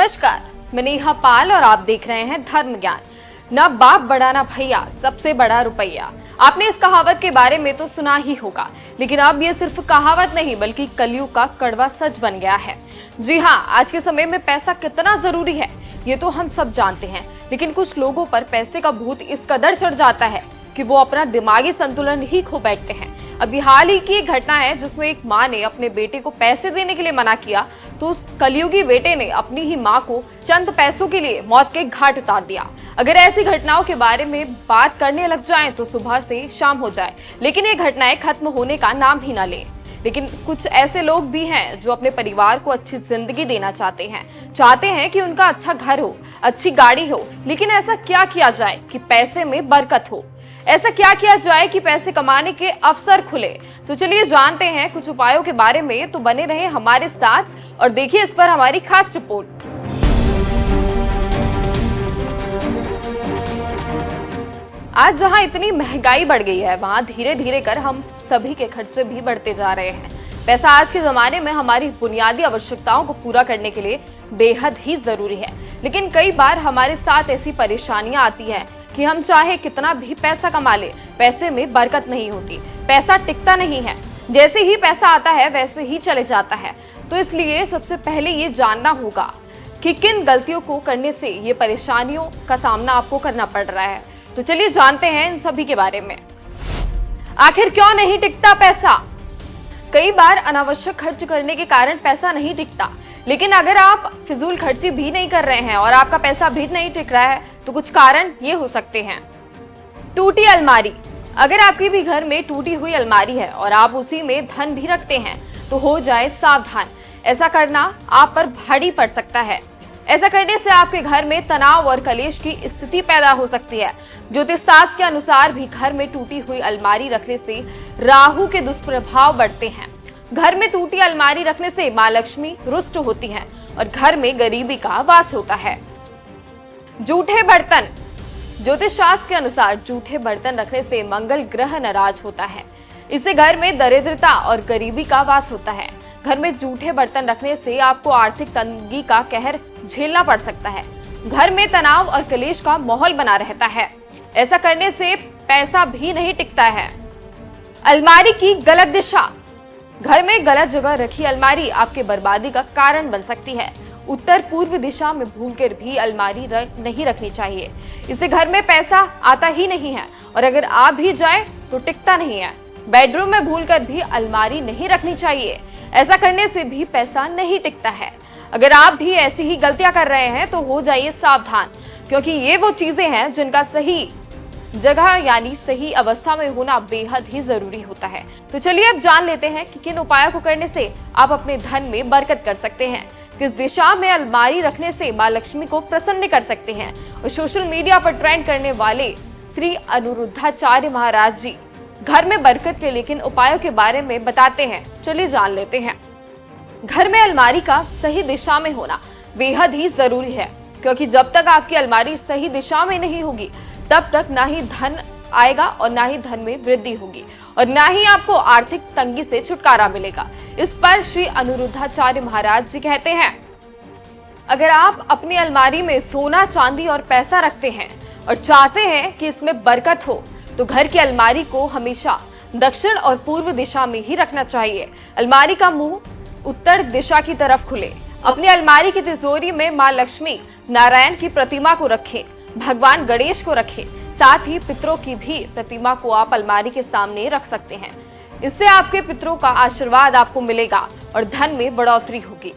नमस्कार, मैं नेहा पाल और आप देख रहे हैं धर्म ज्ञान। ना बाप बड़ा ना भैया, सबसे बड़ा रुपया। आपने इस कहावत के बारे में तो सुना ही होगा, लेकिन अब ये सिर्फ कहावत नहीं बल्कि कलयुग का कड़वा सच बन गया है। जी हाँ, आज के समय में पैसा कितना जरूरी है ये तो हम सब जानते हैं, लेकिन कुछ लोगों पर पैसे का भूत इस कदर चढ़ जाता है कि वो अपना दिमागी संतुलन ही खो बैठते हैं। अभी हाल ही की एक घटना है जिसमें एक माँ ने अपने बेटे को पैसे देने के लिए मना किया, तो उस कलयुगी बेटे ने अपनी ही माँ को चंद पैसों के लिए मौत के घाट उतार दिया। अगर ऐसी घटनाओं के बारे में बात करने लग जाएं तो सुबह से शाम हो जाए, लेकिन ये घटनाएं खत्म होने का नाम ही ना लें। लेकिन कुछ ऐसे लोग भी हैं जो अपने परिवार को अच्छी जिंदगी देना चाहते हैं कि उनका अच्छा घर हो, अच्छी गाड़ी हो, लेकिन ऐसा क्या किया जाए कि पैसे में बरकत हो? ऐसा क्या किया जाए कि पैसे कमाने के अवसर खुले? तो चलिए जानते हैं कुछ उपायों के बारे में। तो बने रहे हमारे साथ और देखिए इस पर हमारी खास रिपोर्ट। आज जहां इतनी महंगाई बढ़ गई है, वहां धीरे धीरे कर हम सभी के खर्चे भी बढ़ते जा रहे हैं। पैसा आज के जमाने में हमारी बुनियादी आवश्यकताओं को पूरा करने के लिए बेहद ही जरूरी है, लेकिन कई बार हमारे साथ ऐसी परेशानियां आती हैं कि हम चाहे कितना भी पैसा कमा ले, पैसे में बरकत नहीं होती, पैसा टिकता नहीं है। जैसे ही पैसा आता है वैसे ही चले जाता है। तो इसलिए सबसे पहले ये जानना होगा कि किन गलतियों को करने से ये परेशानियों का सामना आपको करना पड़ रहा है। तो चलिए जानते हैं इन सभी के बारे में। आखिर क्यों नहीं टिकता पैसा? कई बार अनावश्यक खर्च करने के कारण पैसा नहीं टिकता, लेकिन अगर आप फिजूल खर्ची भी नहीं कर रहे हैं और आपका पैसा भी नहीं टिक रहा है तो कुछ कारण ये हो सकते हैं। टूटी अलमारी। अगर आपके भी घर में टूटी हुई अलमारी है और आप उसी में धन भी रखते हैं तो हो जाए सावधान, ऐसा करना आप पर भारी पड़ सकता है। ऐसा करने से आपके घर में तनाव और कलेश की स्थिति पैदा हो सकती है। ज्योतिष शास्त्र के अनुसार भी घर में टूटी हुई अलमारी रखने से राहु के दुष्प्रभाव बढ़ते हैं। घर में टूटी अलमारी रखने से माँ लक्ष्मी रुष्ट होती हैं और घर में गरीबी का वास होता है। जूठे बर्तन। ज्योतिष शास्त्र के अनुसार जूठे बर्तन रखने से मंगल ग्रह नाराज होता है। इससे घर में दरिद्रता और गरीबी का वास होता है। घर में जूठे बर्तन रखने से आपको आर्थिक तंगी का कहर झेलना पड़ सकता है। घर में तनाव और कलेश का माहौल बना रहता है। ऐसा करने से पैसा भी नहीं टिकता है। अलमारी की गलत दिशा। घर में गलत जगह रखी अलमारी आपके बर्बादी का कारण बन सकती है। उत्तर पूर्व दिशा में भूलकर भी अलमारी नहीं रखनी चाहिए। इससे घर में पैसा आता ही नहीं है और अगर आ भी जाए तो टिकता नहीं है। बेडरूम में भूलकर भी अलमारी नहीं रखनी चाहिए। ऐसा करने से भी पैसा नहीं टिकता है। अगर आप भी ऐसी ही गलतियां कर रहे हैं तो हो जाइए सावधान, क्योंकि ये वो चीजें हैं जिनका सही जगह यानी सही अवस्था में होना बेहद ही जरूरी होता है। तो चलिए अब जान लेते हैं कि किन उपायों को करने से आप अपने धन में बरकत कर सकते हैं, किस दिशा में अलमारी रखने से माँ लक्ष्मी को प्रसन्न कर सकते हैं। और सोशल मीडिया पर ट्रेंड करने वाले श्री अनिरुद्धाचार्य महाराज जी घर में बरकत के लेकिन उपायों के बारे में बताते हैं। चलिए जान लेते हैं। घर में अलमारी का सही दिशा में होना बेहद ही जरूरी है, क्योंकि जब तक आपकी अलमारी सही दिशा में नहीं होगी तब तक ना ही धन आएगा और ना ही धन में वृद्धि होगी और ना ही आपको आर्थिक तंगी से छुटकारा मिलेगा। इस पर श्री अनिरुद्धाचार्य महाराज जी कहते हैं, अगर आप अपनी अलमारी में सोना, चांदी और पैसा रखते हैं और चाहते हैं कि इसमें बरकत हो तो घर की अलमारी को हमेशा दक्षिण और पूर्व दिशा में ही रखना चाहिए। अलमारी का मुंह उत्तर दिशा की तरफ खुले। अपनी अलमारी की तिजोरी में माँ लक्ष्मी, नारायण की प्रतिमा को रखें, भगवान गणेश को रखें, साथ ही पितरों की भी प्रतिमा को आप अलमारी के सामने रख सकते हैं। इससे आपके पितरों का आशीर्वाद आपको मिलेगा और धन में बढ़ोतरी होगी।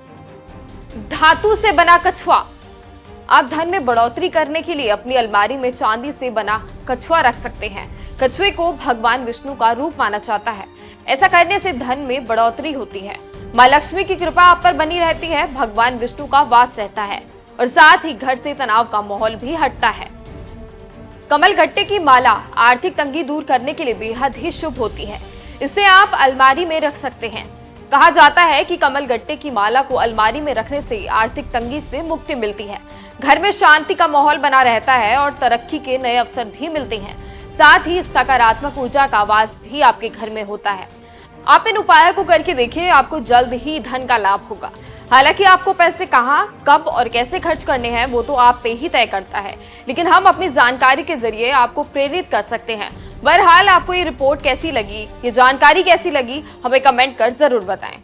धातु से बना कछुआ। आप धन में बढ़ोतरी करने के लिए अपनी अलमारी में चांदी से बना कछुआ रख सकते हैं। कछुए को भगवान विष्णु का रूप माना जाता है। ऐसा करने से धन में बढ़ोतरी होती है, माँ लक्ष्मी की कृपा आप पर बनी रहती है, भगवान विष्णु का वास रहता है और साथ ही घर से तनाव का माहौल भी हटता है। कमल गट्टे की माला आर्थिक तंगी दूर करने के लिए बेहद ही शुभ होती है। इसे आप अलमारी में रख सकते हैं। कहा जाता है कि कमल गट्टे की माला को अलमारी में रखने से आर्थिक तंगी से मुक्ति मिलती है, घर में शांति का माहौल बना रहता है और तरक्की के नए अवसर भी मिलते हैं। साथ ही सकारात्मक ऊर्जा का वास भी आपके घर में होता है। आप इन उपायों को करके देखिए, आपको जल्द ही धन का लाभ होगा। हालांकि आपको पैसे कहां, कब और कैसे खर्च करने हैं वो तो आप पे ही तय करता है, लेकिन हम अपनी जानकारी के जरिए आपको प्रेरित कर सकते हैं। बहरहाल आपको ये रिपोर्ट कैसी लगी, ये जानकारी कैसी लगी, हमें कमेंट कर जरूर बताएं।